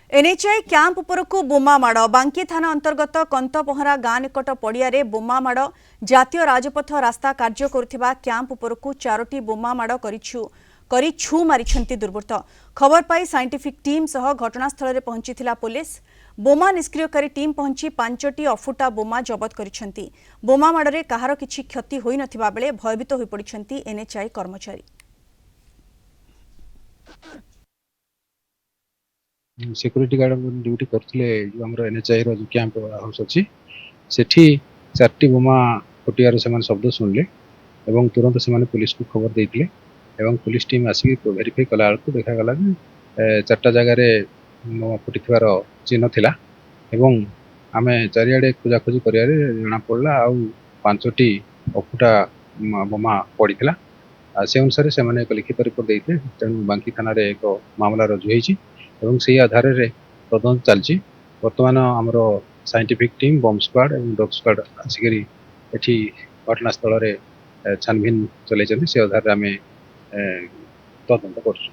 NHI क्यांप उपरकू बोमा माड़ बांकी थाना अंतर्गत कंतपहरा गाँ निकट पड़िया बोमा माड़ जातीय राजपथ रास्ता कार्य करुवा क्यांप उपरकू 4टी बोमा माड़ करी छु मारिछंती दुर्बृत्त। खबर पाई साइंटिफिक टीम सह घटनास्थल में पहुंची पुलिस। बोमा निष्क्रियकारी टीम पहुंची 5टी अफुटा बोमा जबत करिछंती। बोमा माड़े कहार किछि क्षति होई नथिबा बेले भयभीत होई पड़िछंती एनएचआई कर्मचारी। सिक्यूरीटी गार्ड ड्यूटी करथिले जो हमर एनएचआई रो कैंप हाउस अछि सेठी 4टी बोमा फुटियार से शब्द सुनले एवं तुरंत से पुलिस को खबर देथिले एवं पुलिस टीम आसी वेरीफाई कला को देखा गला जे 4टा जगह रे बोमा फुटिथिवार चिन्ह थिला एवं आमे चारियाडे खोजाखोजी करियारे जना पड़ला आ 5टी अफुटा बोमा पड़ीथिला। से अनुसार से एक लिखित रिपोर्ट देते तेणु बांकी थाना रे एक मामला रुजु होईछि एवं से आधार रे तदंत चलछि। वर्तमान आमर साइंटिफिक टीम बम स्क्वाड और डॉग स्क्वाड आसिकरी एठी घटनास्थल रे छानबीन चलैछन्ति से आधार रे आमे तदंत करछु।